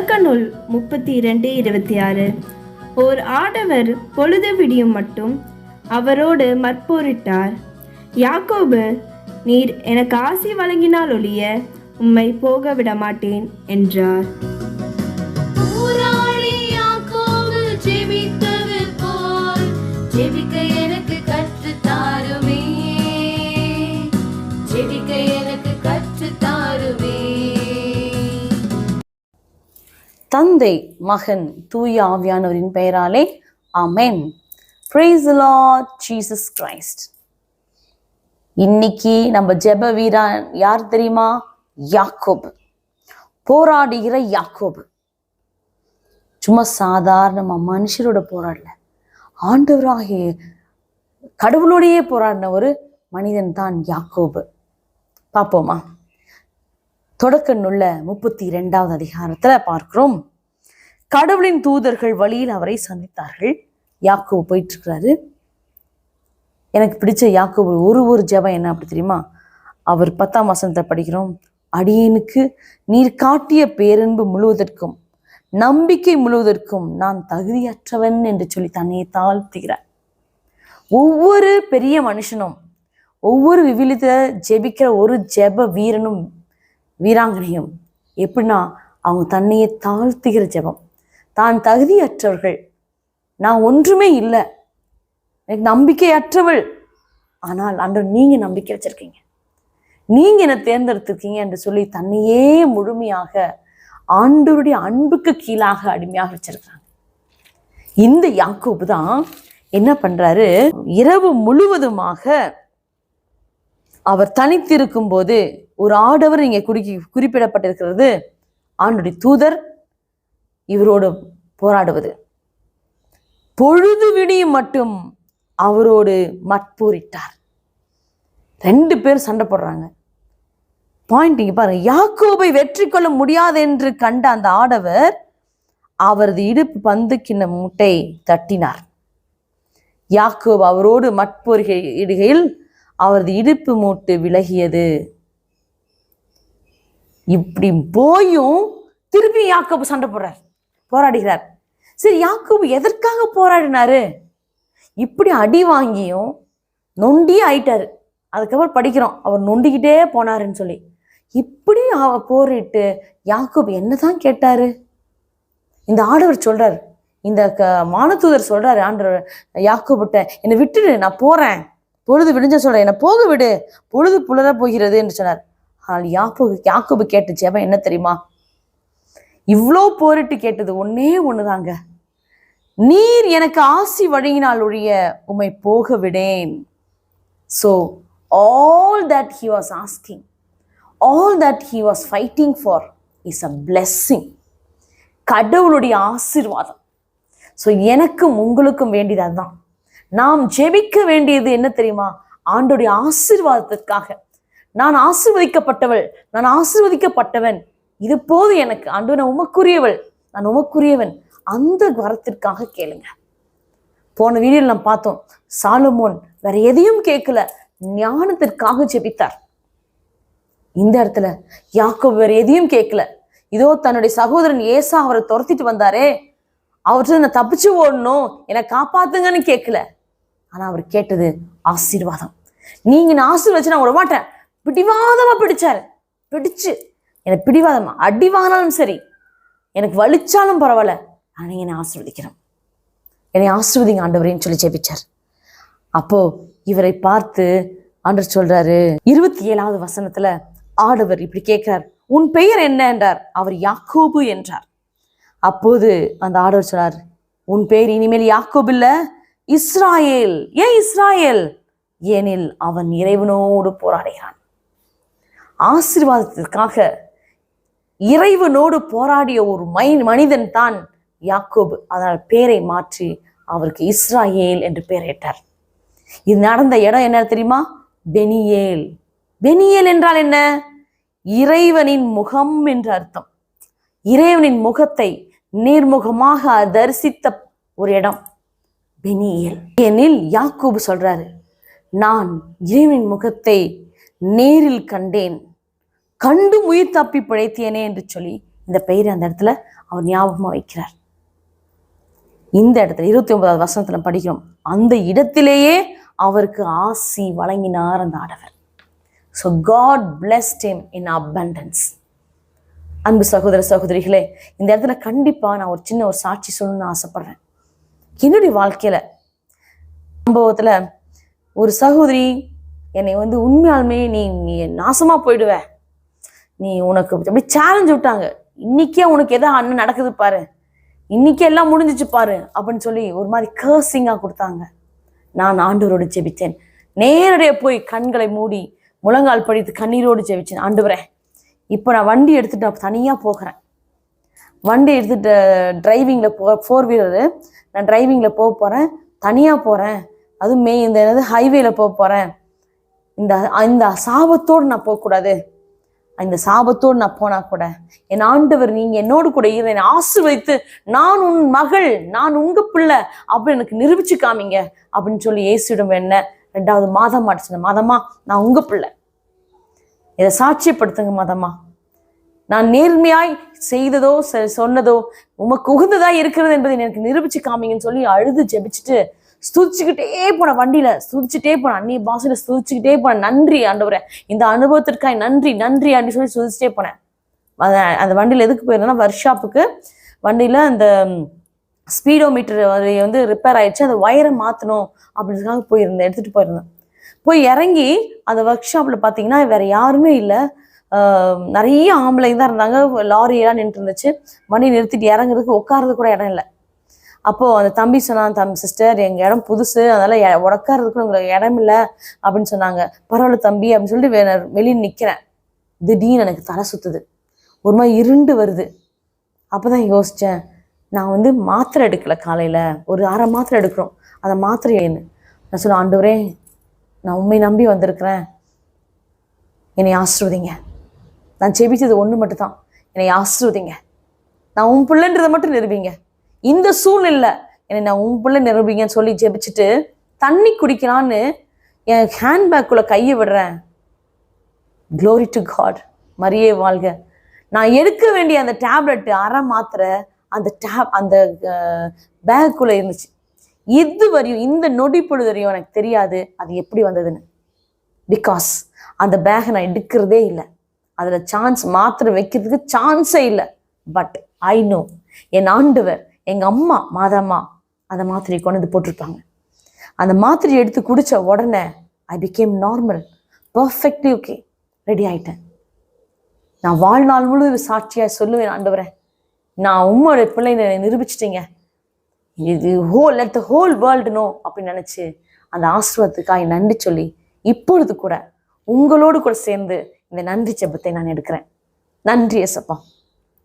தொடக்க நூல் 32:26. ஓர் ஆடவர் பொழுது விடியும் மட்டும் அவரோடு மற்போரிட்டார். யாக்கோபு, நீர் எனக்கு ஆசி வழங்கினால் ஒழிய உம்மை போக விட மாட்டேன் என்றார். தந்தை, மகன், தூய ஆவியானவரின் பெயராலே ஆமென். Praise the Lord Jesus Christ. இன்னைக்கு நம்ம ஜெப வீரன் யார் தெரியுமா? யாக்கோபு. போராடுகிற யாக்கோபு. சும்மா சாதாரணமா மனுஷரோட போராடல, ஆண்டவராகிய கடவுளோடையே போராடின ஒரு மனிதன் தான் யாக்கோபு. பார்ப்போமா? தொடக்க நூல்ல 32வது அதிகாரத்துல பார்க்கிறோம். கடவுளின் தூதர்கள் வழியில் அவரை சந்தித்தார்கள். யாக்கோபு போயிட்டு இருக்கிறாரு. எனக்கு பிடிச்ச யாக்கோபு ஒரு ஜெபம் என்ன அப்படி தெரியுமா? அவர் 10ஆம் வசனத்தை படிக்கிறோம். அடியேனுக்கு நீர் காட்டிய பேரன்பு முழுவதற்கும் நம்பிக்கை முழுவதற்கும் நான் தகுதியற்றவன் என்று சொல்லி தன்னை தாழ்த்துகிறார். ஒவ்வொரு பெரிய மனுஷனும், ஒவ்வொரு விவிலியத்தை ஜெபிக்கிற ஒரு ஜெப வீரனும் வீராங்கனையும் எப்படின்னா அவங்க தன்னையே தாழ்த்துகிற ஜெபம். தான் தகுதியற்றவர்கள், நான் ஒன்றுமே இல்லை, எனக்கு நம்பிக்கையற்றவள், ஆனால் ஆண்டவர் நீங்க நம்பிக்கை வச்சிருக்கீங்க, நீங்க என்னை தேர்ந்தெடுத்திருக்கீங்க என்று சொல்லி தன்னையே முழுமையாக ஆண்டவருடைய அன்புக்கு கீழாக அடிமையாக வச்சிருக்கிறாங்க. இந்த யாக்கோபு தான் என்ன பண்றாரு? இரவு முழுவதுமாக அவர் தனித்திருக்கும் போது ஒரு ஆடவர் இங்கே குறிப்பிடப்பட்டிருக்கிறது. ஆண்டவருடைய தூதர் இவரோடு போராடுவது. பொழுது விடியும் மட்டும் அவரோடு மற்போரிட்டார். 2 பேர் சண்டை போடுறாங்க. பாயிண்ட் இங்க பாருங்க. யாக்கோபை வெற்றி கொள்ள முடியாது என்று கண்ட அந்த ஆடவர் அவரது இடுப்பு பந்து கிண்ண மூட்டை தட்டினார். யாக்கோபு அவரோடு மற்போரிடுகையில் அவரது இடுப்பு மூட்டு விலகியது. இப்படி போயும் திருப்பி யாக்கோபு சண்டை போராடுகிறார். சரி, யாக்கோபு எதற்காக போராடினாரு? இப்படி அடி வாங்கியும் நொண்டியே ஆயிட்டாரு. அதுக்கப்புறம் படிக்கிறோம் அவர் நொண்டிக்கிட்டே போனாருன்னு சொல்லி. இப்படி போரிட்டு யாக்கோபு என்னதான் கேட்டாரு? இந்த ஆடவர் சொல்றாரு, இந்த மானதூதர் சொல்றாரு ஆண்டவர் யாக்கோபுட்ட, என்னை விட்டுடு, நான் போறேன், பொழுது விடிஞ்ச சொல்றேன், என்னை போக விடு, பொழுது புலர போகிறது என்று சொன்னார். ஆனால் யாக்கோபு கேட்ட ஜெபம் என்ன தெரியுமா? இவ்வளோ போரிட்டு கேட்டது ஒண்ணுதாங்க, நீர் எனக்கு ஆசி வழங்கினால் ஒழிய உம்மை போக விடேன். So all that he was asking, all that he was fighting for is a blessing. கடவுளுடைய ஆசீர்வாதம். ஸோ எனக்கும் உங்களுக்கும் வேண்டியது அதுதான். நாம் ஜெபிக்க வேண்டியது என்ன தெரியுமா? ஆண்டோடைய ஆசீர்வாதத்திற்காக. நான் ஆசீர்வதிக்கப்பட்டவள், நான் ஆசீர்வதிக்கப்பட்டவன், இது போது எனக்கு. ஆண்டவர், நான் உமக்குரியவள், நான் உமக்குரியவன். அந்த வரத்திற்காக கேளுங்க. போன வீடியோவில் நாம் பார்த்தோம், சாலமோன் வேற எதையும் கேட்கல, ஞானத்திற்காக ஜெபித்தார். இந்த இடத்துல யாக்கோபு வேற எதையும் கேட்கல. இதோ தன்னுடைய சகோதரன் ஏசா அவரை துரத்திட்டு வந்தாரே, அவர்கிட்ட நான் தப்பிச்சு ஓடணும், என்னை காப்பாத்துங்கன்னு கேட்கல. ஆனா அவர் கேட்டது ஆசீர்வாதம். நீங்க நான் ஆசீர்வச்சு நான் விட மாட்டேன். பிடிவாதமா பிடிச்சு என்னை பிடிவாதமா அடி வாங்கினாலும் சரி, எனக்கு வலிச்சாலும் பரவாயில்ல, ஆனா என்னை ஆசீர்வதிக்கிறோம், என்னை ஆசீர்வதிங்க ஆண்டவரேன்னு சொல்லி ஜெபிச்சார். அப்போ இவரை பார்த்து ஆண்டவர் சொல்றாரு, 27வது வசனத்துல ஆடவர் இப்படி கேட்கிறார், உன் பெயர் என்ன என்றார். அவர் யாக்கோபு என்றார். அப்போது அந்த ஆடவர் சொன்னார், உன் பெயர் இனிமேல் யாக்கோபு இல்ல, இஸ்ராயேல். ஏன் இஸ்ராயேல்? ஏனில் அவன் இறைவனோடு போராடுகிறான். ஆசீர்வாதத்திற்காக இறைவனோடு போராடிய ஒரு மனிதன் தான் யாக்கோபு. அதனால் பெயரை மாற்றி அவருக்கு இஸ்ராயேல் என்று பெயரிட்டார். இது நடந்த இடம் என்ன தெரியுமா? பெனியேல். பெனியேல் என்றால் என்ன? இறைவனின் முகம் என்று அர்த்தம். இறைவனின் முகத்தை நேர்முகமாக தரிசித்த ஒரு இடம் பெனியேல். ஏனில் யாக்கோபு சொல்றாரு, நான் இறைவனின் முகத்தை நேரில் கண்டேன், கண்டு உயிர் தப்பி பிழைத்தேனே என்று சொல்லி இந்த பெயரை அந்த இடத்துல அவர் ஞாபகமாக வைக்கிறார். இந்த இடத்துல 29வது வசனத்துல படிக்கிறோம், அந்த இடத்திலேயே அவருக்கு ஆசி வழங்கினார் அந்த ஆண்டவர். So God blessed him in abundance. அன்பு சகோதர சகோதரிகளே, இந்த இடத்துல கண்டிப்பாக நான் ஒரு சின்ன சாட்சி சொல்லணும்னு ஆசைப்படுறேன். என்னுடைய வாழ்க்கையில் சம்பவத்தில் ஒரு சகோதரி என்னை உண்மையாலுமே நீ நாசமாக போயிடுவ, நீ உனக்கு அப்படி சேலஞ்ச் விட்டாங்க. இன்னைக்கே உனக்கு எதோ அண்ணன் நடக்குது பாரு, இன்னைக்கே எல்லாம் முடிஞ்சிச்சு பாரு அப்படின்னு சொல்லி ஒரு மாதிரி கர்சிங்காக கொடுத்தாங்க. நான் ஆண்டவரோடு ஜெபித்தேன். நேரடியாக போய் கண்களை மூடி முழங்கால் படித்து கண்ணீரோடு ஜெபிச்சேன். ஆண்டவரே, இப்போ நான் வண்டி எடுத்துட்டு நான் தனியாக போகிறேன். வண்டி எடுத்துட்டு டிரைவிங்கில் 4 வீலரு நான் டிரைவிங்கில் போக போகிறேன், தனியாக போகிறேன், அதுவும் இந்த ஹைவேல போக போகிறேன். இந்த சாபத்தோடு நான் போகக்கூடாது. இந்த சாபத்தோடு நான் போனால் கூட என் ஆண்டவர் நீங்கள் என்னோடு கூட என்னை ஆசீர்வதித்து நான் உன் மகள், நான் உங்கள் பிள்ளை அப்படி எனக்கு நிரூபிச்சு காமிங்க அப்படின்னு சொல்லி இயேசுவிடம் என்ன 2வது மாதம் மாட்டுச்சு. மாதமா, நான் உங்கள் பிள்ளை, இதை சாட்சியப்படுத்துங்க மாதமா, நான் நேர்மையாய் செய்ததோ சொன்னதோ உமக்கு உகந்ததா இருக்கிறது என்பதை எனக்கு நிரூபிச்சு காமிங்கன்னு சொல்லி அழுது ஜெபிச்சுட்டு ஸ்துதிச்சுக்கிட்டே போனேன். வண்டியில ஸ்துதிச்சுட்டே போனேன், அந்நிய பாஷையில ஸ்துதிச்சுக்கிட்டே போனேன். நன்றி ஆண்டவரே, இந்த அனுபவத்திற்காக நன்றி நன்றி அப்படின்னு சொல்லி ஸ்துதிச்சுட்டே போனேன். அந்த வண்டியில எதுக்கு போயிருந்தேன்னா, ஒர்க் ஷாப்புக்கு வண்டியில அந்த ஸ்பீடோ மீட்டர் ரிப்பேர் ஆயிடுச்சு, அந்த ஒயரை மாற்றணும் அப்படின்றதுக்காக போயிருந்தேன், எடுத்துகிட்டு போயிருந்தேன். போய் இறங்கி அந்த ஒர்க் ஷாப்பில் பார்த்தீங்கன்னா வேற யாருமே இல்லை, நிறைய ஆம்பளைங்க தான் இருந்தாங்க. லாரியெல்லாம் நின்று இருந்துச்சு. வண்டி நிறுத்திட்டு இறங்குறதுக்கு உட்காரது கூட இடம் இல்லை. அப்போது அந்த தம்பி சொன்னான், சிஸ்டர் எங்கள் இடம் புதுசு, அதனால் உட்காரதுக்கு உங்களுக்கு இடம் இல்லை அப்படின்னு சொன்னாங்க. பரவாயில்ல தம்பி அப்படின்னு சொல்லிட்டு வெளியே நிற்கிறேன். திடீர்னு எனக்கு தலை சுற்றுது, ஒரு மாதிரி இருண்டு வருது. அப்போ தான் யோசித்தேன், நான் மாத்திரை எடுக்கலை, காலையில் ஒரு அரை மாத்திரை எடுக்கிறோம், அந்த மாத்திரை ஏன்னு நான் சொன்னேன், ஆண்டவரே நான் உண்மை நம்பி வந்திருக்கிறேன், என்னை ஆசீர்வதிங்க. நான் ஜெபிச்சது ஒன்று மட்டும்தான், என்னை ஆசீர்வதிங்க, நான் உன் பிள்ளைன்றதை மட்டும் நிரூபிங்க, இந்த சூழ்நிலை என்னை நான் உன் பிள்ளை நிரூபிங்கன்னு சொல்லி ஜெபிச்சுட்டு தண்ணி குடிக்கலான்னு என் ஹேண்ட்பேக்குள்ளே கையை விடுறேன். க்ளோரி டு காட், மரியே வாழ்க. நான் எடுக்க வேண்டிய அந்த டேப்லெட் அரை மாத்திரை அந்த பேக்குள்ளே இருந்துச்சு. இது வரையும் இந்த நொடி பொழுது வரையும் எனக்கு தெரியாது அது எப்படி வந்ததுன்னு. பிகாஸ் அந்த பேகை நான் எடுக்கிறதே இல்லை, அதில் மாத்திரை வைக்கிறதுக்கு சான்ஸே இல்லை. பட் ஐ நோ என் ஆண்டவர், எங்கள் அம்மா மாதாம்மா அந்த மாத்திரையை கொண்டு போட்டிருப்பாங்க. அந்த மாத்திரையை எடுத்து குடித்த உடனே I became normal, perfectly okay, ready ஆயிட்டேன். நான் வாழ்நாள் முழு சாட்சியாக சொல்லுவேன், ஆண்டவரே நான் உம்மோடைய பிள்ளைங்களை நிரூபிச்சிட்டீங்க, இது let the whole world know அப்படின்னு நினச்சி அந்த ஆசீர்வாதத்துக்காக நன்றி சொல்லி இப்பொழுது கூட உங்களோடு கூட சேர்ந்து இந்த நன்றி ஜெபத்தை நான் எடுக்கிறேன். நன்றி ஏசப்பா,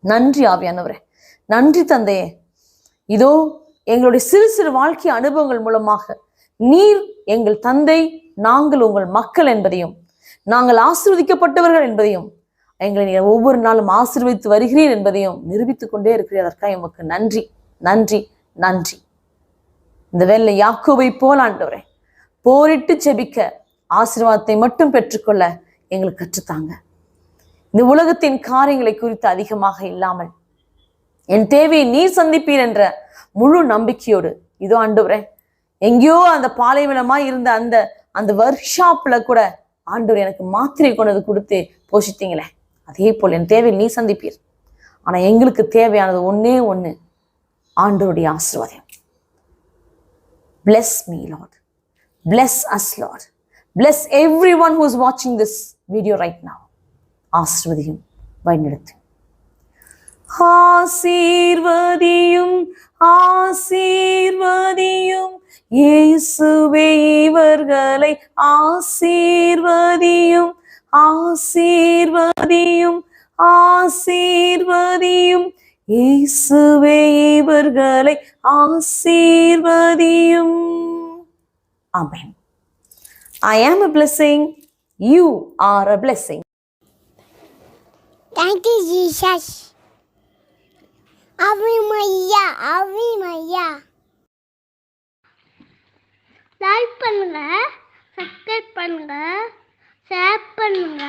நன்றி ஆவியானவரே, நன்றி தந்தையே. இதோ எங்களுடைய சிறு சிறு வாழ்க்கை அனுபவங்கள் மூலமாக நீர் எங்கள் தந்தை, நாங்கள் உங்கள் மக்கள் என்பதையும், நாங்கள் ஆசீர்வதிக்கப்பட்டவர்கள் என்பதையும், எங்களை நீர் ஒவ்வொரு நாளும் ஆசீர்வதித்து வருகிறீர் என்பதையும் நிரூபித்துக் கொண்டே இருக்கிறீர். அதற்காக எமக்கு நன்றி நன்றி நன்றி. இந்த வேலை யாக்கோபை போல் ஆண்டவரே போரிட்டு ஜெபிக்க, ஆசீர்வாதத்தை மட்டும் பெற்றுக்கொள்ள எங்களுக்கு கற்றுத்தாங்க. இந்த உலகத்தின் காரியங்களை குறித்து அதிகமாக இல்லாமல் என் தேவையை நீர் சந்திப்பீர் என்ற முழு நம்பிக்கையோடு இதோ ஆண்டவரே, எங்கேயோ அந்த பாலைவனமா இருந்த அந்த ஒர்க் ஷாப்ல கூட ஆண்டவர் எனக்கு மாத்திரை கொண்டது கொடுத்து போஷித்தீங்களே, அதே போல் என் தேவையை நீ சந்திப்பீர். ஆனா எங்களுக்கு தேவையானது ஒன்னே ஒண்ணு, ஆண்டவருடைய ஆசீர்வாதம். Bless me, Lord. Bless us, Lord. Bless everyone who is watching this video right now. ஆசீர்வதியும், வழிநடத்தும். ஆசீர்வதியும் ஆசீர்வதியும் இயேசுவே இவர்களை ஆசீர்வதியும் ஆசீர்வதியும் ஆசீர்வதியும் இயேசுவே இவர்களை ஆசீர்வதியும். Amen. I am a blessing. You are a blessing. Thank you, Jesus. Ave Maria, Ave Maria. Like பண்ணுங்க, சப்ஸ்கிரைப் பண்ணுங்க, ஷேர் பண்ணுங்க.